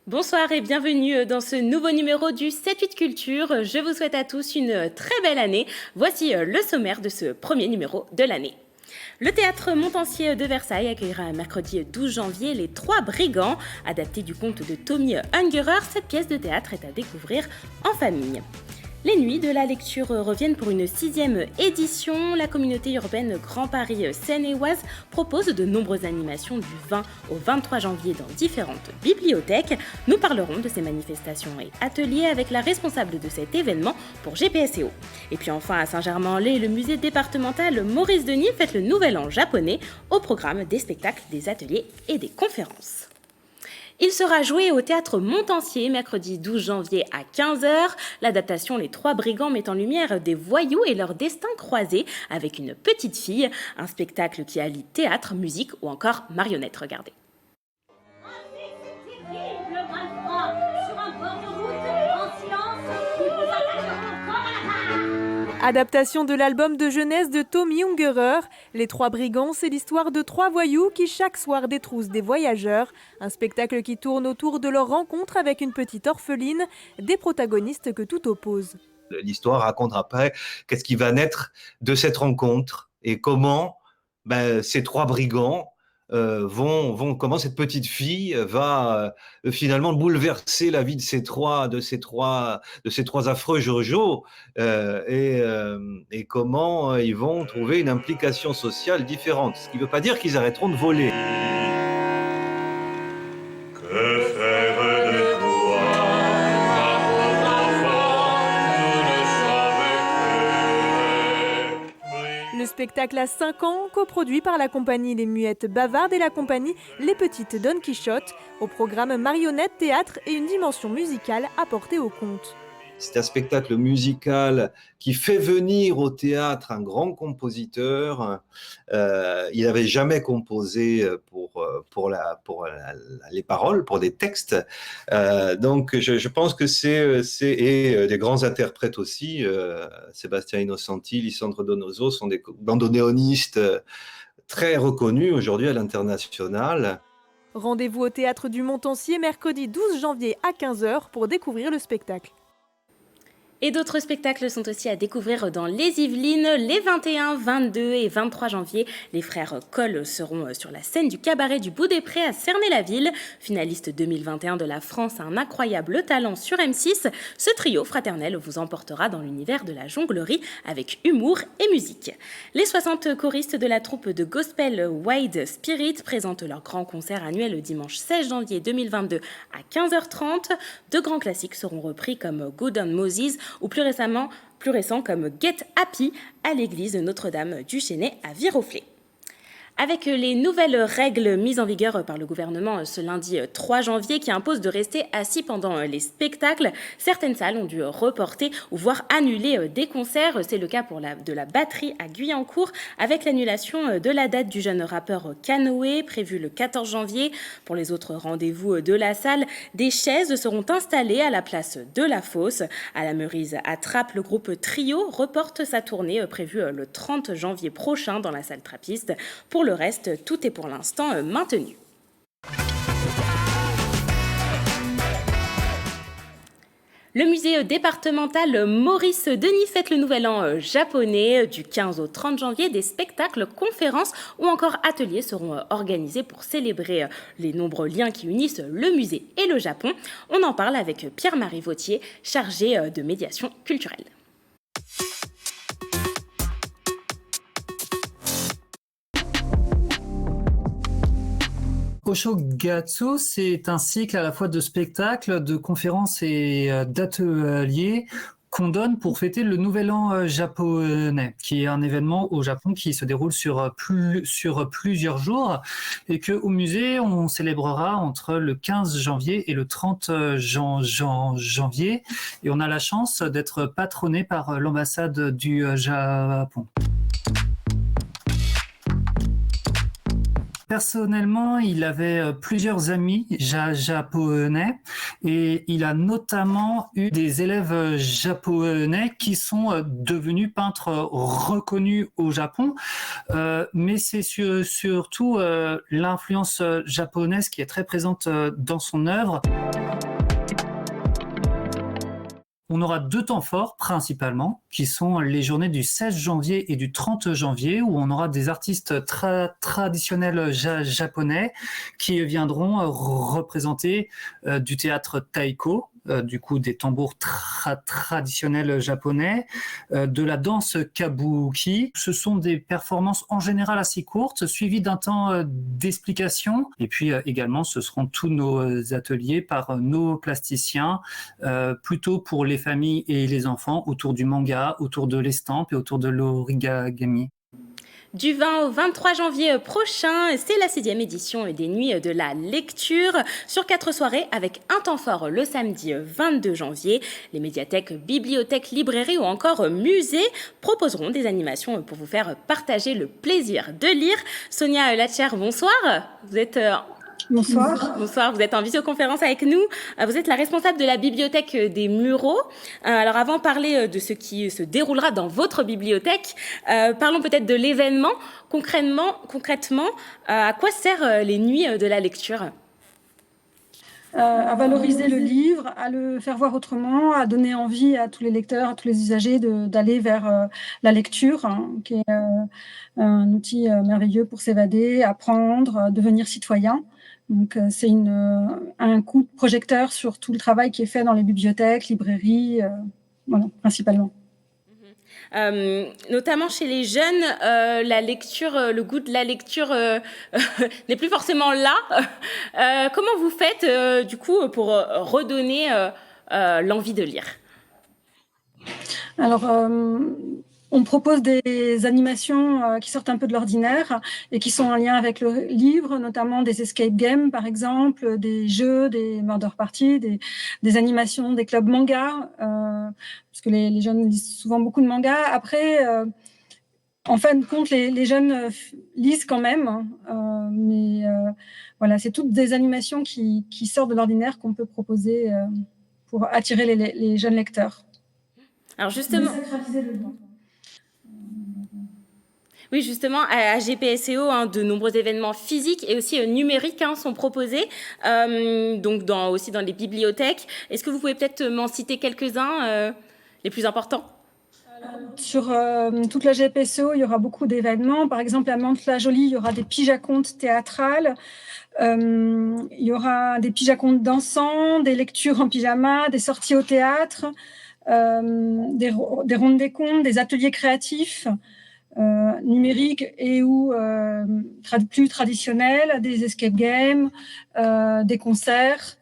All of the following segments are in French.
Bonsoir et bienvenue dans ce nouveau numéro du 7-8 Culture. Je vous souhaite à tous une très belle année. Voici le sommaire de ce premier numéro de l'année. Le théâtre Montansier de Versailles accueillera mercredi 12 janvier Les Trois Brigands, adapté du conte de Tommy Ungerer. Cette pièce de théâtre est à découvrir en famille. Les Nuits de la lecture reviennent pour une 6e édition. La communauté urbaine Grand Paris Seine-et-Oise propose de nombreuses animations du 20 au 23 janvier dans différentes bibliothèques. Nous parlerons de ces manifestations et ateliers avec la responsable de cet événement pour GPSEO. Et puis enfin à Saint-Germain-en-Laye, le musée départemental Maurice Denis fête le Nouvel An japonais au programme des spectacles, des ateliers et des conférences. Il sera joué au théâtre Montansier mercredi 12 janvier à 15h. L'adaptation Les Trois Brigands met en lumière des voyous et leur destin croisé avec une petite fille. Un spectacle qui allie théâtre, musique ou encore marionnettes. Regardez. Adaptation de l'album de jeunesse de Tommy Ungerer, Les Trois Brigands, c'est l'histoire de trois voyous qui chaque soir détroussent des voyageurs. Un spectacle qui tourne autour de leur rencontre avec une petite orpheline, des protagonistes que tout oppose. L'histoire raconte après qu'est-ce qui va naître de cette rencontre et comment ces trois brigands comment cette petite fille va finalement bouleverser la vie de ces trois affreux Jojo et comment ils vont trouver une implication sociale différente. Ce qui ne veut pas dire qu'ils arrêteront de voler. Spectacle à 5 ans, coproduit par la compagnie Les Muettes Bavardes et la compagnie Les Petites Don Quichotte. Au programme marionnettes, théâtre et une dimension musicale apportée au conte. C'est un spectacle musical qui fait venir au théâtre un grand compositeur. Il n'avait jamais composé pour les paroles, pour des textes. Donc, je pense que c'est des grands interprètes aussi. Sébastien Innocenti, Lissandre Donoso sont des bandonéonistes très reconnus aujourd'hui à l'international. Rendez-vous au théâtre du Montansier mercredi 12 janvier à 15h pour découvrir le spectacle. Et d'autres spectacles sont aussi à découvrir dans les Yvelines. Les 21, 22 et 23 janvier, les frères Coll seront sur la scène du cabaret du Bout des Prés à Cernay-la-Ville. Finaliste 2021 de la France, un incroyable talent sur M6, ce trio fraternel vous emportera dans l'univers de la jonglerie avec humour et musique. Les 60 choristes de la troupe de gospel Wide Spirit présentent leur grand concert annuel le dimanche 16 janvier 2022 à 15h30. De grands classiques seront repris comme Good on Moses ou plus récent comme Get Happy à l'église Notre-Dame du Chesnay à Viroflay. Avec les nouvelles règles mises en vigueur par le gouvernement ce lundi 3 janvier qui imposent de rester assis pendant les spectacles, certaines salles ont dû reporter ou voire annuler des concerts. C'est le cas de la Batterie à Guyancourt avec l'annulation de la date du jeune rappeur Canoë prévue le 14 janvier. Pour les autres rendez-vous de la salle, des chaises seront installées à la place de la Fosse. À la Meurise à Trappes, le groupe Trio reporte sa tournée prévue le 30 janvier prochain dans la salle trappiste. Pour le reste, tout est pour l'instant maintenu. Le musée départemental Maurice Denis fête le Nouvel An japonais. Du 15 au 30 janvier, des spectacles, conférences ou encore ateliers seront organisés pour célébrer les nombreux liens qui unissent le musée et le Japon. On en parle avec Pierre-Marie Vautier, chargé de médiation culturelle. Oshogatsu, c'est un cycle à la fois de spectacles, de conférences et d'ateliers qu'on donne pour fêter le Nouvel An japonais, qui est un événement au Japon qui se déroule sur plusieurs jours et qu'au musée, on célébrera entre le 15 janvier et le 30 janvier. Et on a la chance d'être patronné par l'ambassade du Japon. Personnellement, il avait plusieurs amis japonais et il a notamment eu des élèves japonais qui sont devenus peintres reconnus au Japon. Mais c'est surtout l'influence japonaise qui est très présente dans son œuvre. On aura 2 temps forts principalement, qui sont les journées du 16 janvier et du 30 janvier, où on aura des artistes traditionnels japonais qui viendront représenter du théâtre taiko, du coup des tambours traditionnels japonais, de la danse kabuki. Ce sont des performances en général assez courtes, suivies d'un temps d'explication. Et puis également, ce seront tous nos ateliers par nos plasticiens, plutôt pour les familles et les enfants, autour du manga, autour de l'estampe et autour de l'origami. Du 20 au 23 janvier prochain, c'est la 6e édition des Nuits de la Lecture sur 4 soirées avec un temps fort le samedi 22 janvier. Les médiathèques, bibliothèques, librairies ou encore musées proposeront des animations pour vous faire partager le plaisir de lire. Sonia Latcher, bonsoir. Vous êtes Bonsoir. Bonsoir, vous êtes en visioconférence avec nous. Vous êtes la responsable de la bibliothèque des Mureaux. Alors avant de parler de ce qui se déroulera dans votre bibliothèque, parlons peut-être de l'événement. Concrètement, à quoi servent les nuits de la lecture ? À valoriser le livre, à le faire voir autrement, à donner envie à tous les lecteurs, à tous les usagers d'aller vers la lecture, hein, qui est un outil merveilleux pour s'évader, apprendre, devenir citoyen. Donc c'est un coup de projecteur sur tout le travail qui est fait dans les bibliothèques, librairies, voilà, principalement. Notamment chez les jeunes, la lecture, le goût de la lecture n'est plus forcément là. Comment vous faites du coup pour redonner l'envie de lire ? Alors, on propose des animations qui sortent un peu de l'ordinaire et qui sont en lien avec le livre, notamment des escape games, par exemple, des jeux, des murder parties, des animations, des clubs manga, parce que les jeunes lisent souvent beaucoup de mangas. Après, en fin de compte, les jeunes lisent quand même, mais voilà, c'est toutes des animations qui sortent de l'ordinaire qu'on peut proposer pour attirer les jeunes lecteurs. Alors justement, Désacraliser le livre. Oui, justement, à GPSEO, de nombreux événements physiques et aussi numériques sont proposés, donc aussi dans les bibliothèques. Est-ce que vous pouvez peut-être m'en citer quelques-uns, les plus importants ? Sur toute la GPSEO, il y aura beaucoup d'événements. Par exemple, à Mantes-la-Jolie, il y aura des piges-à-contes théâtrales. Il y aura des piges-à-contes dansants, des lectures en pyjama, des sorties au théâtre, des rondes des contes, des ateliers créatifs. Numériques et ou plus traditionnels, des escape games, des concerts,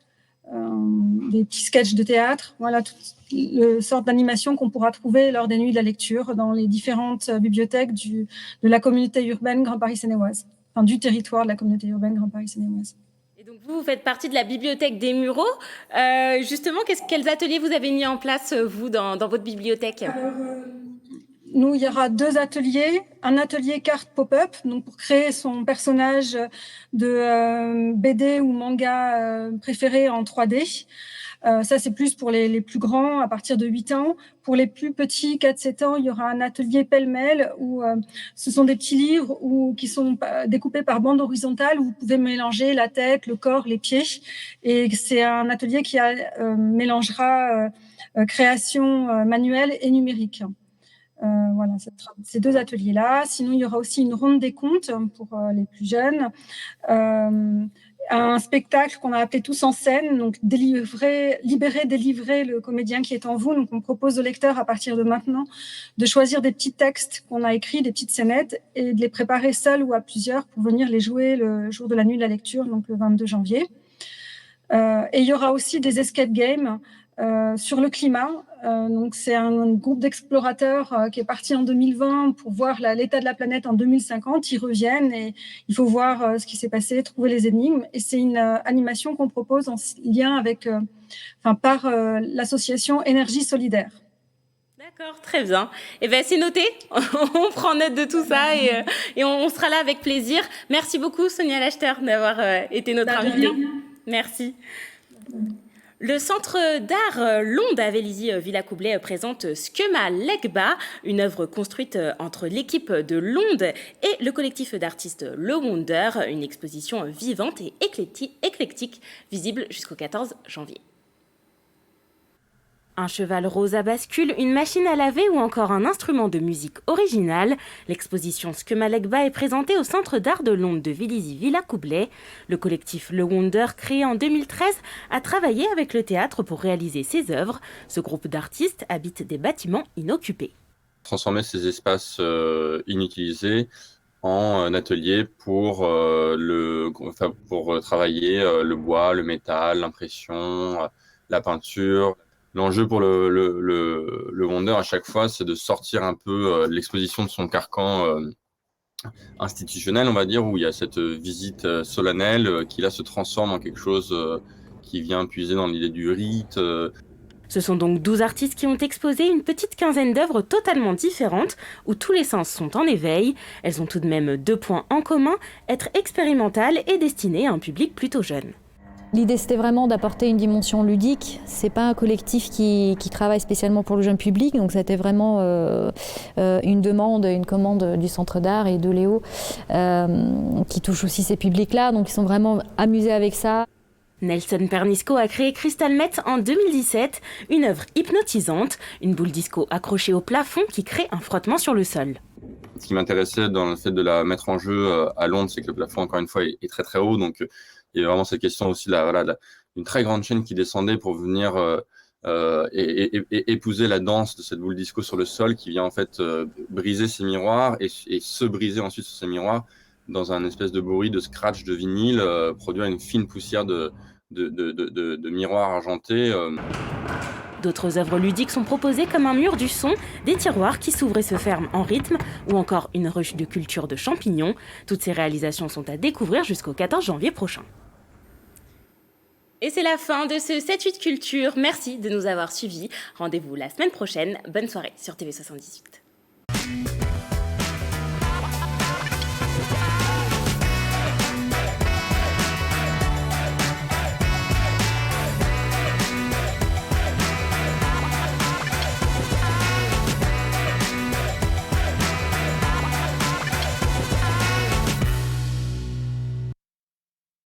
des petits sketchs de théâtre. Voilà, toutes les sortes d'animations qu'on pourra trouver lors des nuits de la lecture dans les différentes bibliothèques de la communauté urbaine Grand Paris Seine-et-Oise, enfin du territoire de la communauté urbaine Grand Paris Seine-et-Oise. Et donc vous faites partie de la bibliothèque des Mureaux. Justement, quels ateliers vous avez mis en place, vous, dans votre bibliothèque ? Alors, nous, il y aura 2 ateliers. Un atelier carte pop-up, donc pour créer son personnage de BD ou manga préféré en 3D. Ça, c'est plus pour les plus grands, à partir de 8 ans. Pour les plus petits, 4-7 ans, il y aura un atelier pêle-mêle où ce sont des petits livres qui sont découpés par bande horizontale où vous pouvez mélanger la tête, le corps, les pieds. Et c'est un atelier qui mélangera création manuelle et numérique. Voilà, ces 2 ateliers-là. Sinon, il y aura aussi une ronde des contes pour les plus jeunes. Un spectacle qu'on a appelé Tous en scène, donc libérer, délivrer le comédien qui est en vous. Donc, on propose aux lecteurs, à partir de maintenant, de choisir des petits textes qu'on a écrits, des petites scénettes, et de les préparer seuls ou à plusieurs pour venir les jouer le jour de la nuit de la lecture, donc le 22 janvier. Et il y aura aussi des escape games sur le climat. Donc c'est un groupe d'explorateurs qui est parti en 2020 pour voir l'état de la planète en 2050. Ils reviennent et il faut voir ce qui s'est passé, trouver les énigmes. Et c'est une animation qu'on propose en lien avec, par l'association Énergie Solidaire. D'accord, très bien. Eh bien, c'est noté. On prend note de tout ça et on sera là avec plaisir. Merci beaucoup, Sonia Lachter, d'avoir été notre invitée. Merci. Le centre d'art Londe à Vélizy-Villacoublay présente Skema Legba, une œuvre construite entre l'équipe de Londe et le collectif d'artistes Le Wonder, une exposition vivante et éclectique, visible jusqu'au 14 janvier. Un cheval rose à bascule, une machine à laver ou encore un instrument de musique original. L'exposition Skema Legba est présentée au Centre d'art de Londe de Vélizy-Villacoublay. Le collectif Le Wonder, créé en 2013, a travaillé avec le théâtre pour réaliser ses œuvres. Ce groupe d'artistes habite des bâtiments inoccupés. Transformer ces espaces inutilisés en atelier pour travailler le bois, le métal, l'impression, la peinture. L'enjeu pour le Wonder à chaque fois, c'est de sortir un peu l'exposition de son carcan institutionnel, on va dire, où il y a cette visite solennelle qui là se transforme en quelque chose qui vient puiser dans l'idée du rite. Ce sont donc 12 artistes qui ont exposé une petite quinzaine d'œuvres totalement différentes, où tous les sens sont en éveil. Elles ont tout de même 2 points en commun, être expérimentales et destinées à un public plutôt jeune. L'idée, c'était vraiment d'apporter une dimension ludique. C'est pas un collectif qui travaille spécialement pour le jeune public, donc c'était vraiment une demande, une commande du Centre d'art et de Léo, qui touche aussi ces publics-là, donc ils sont vraiment amusés avec ça. Nelson Pernisco a créé Crystal Met en 2017, une œuvre hypnotisante, une boule disco accrochée au plafond qui crée un frottement sur le sol. Ce qui m'intéressait dans le fait de la mettre en jeu à Londres, c'est que le plafond, encore une fois, est très très haut, donc il y a vraiment cette question aussi d'une très grande chaîne qui descendait pour venir épouser la danse de cette boule disco sur le sol, qui vient en fait briser ces miroirs et se briser ensuite sur ces miroirs dans un espèce de bruit de scratch de vinyle, produire une fine poussière de miroirs argentés. D'autres œuvres ludiques sont proposées comme un mur du son, des tiroirs qui s'ouvrent et se ferment en rythme, ou encore une ruche de culture de champignons. Toutes ces réalisations sont à découvrir jusqu'au 14 janvier prochain. Et c'est la fin de ce 7-8 Culture. Merci de nous avoir suivis. Rendez-vous la semaine prochaine. Bonne soirée sur TV78.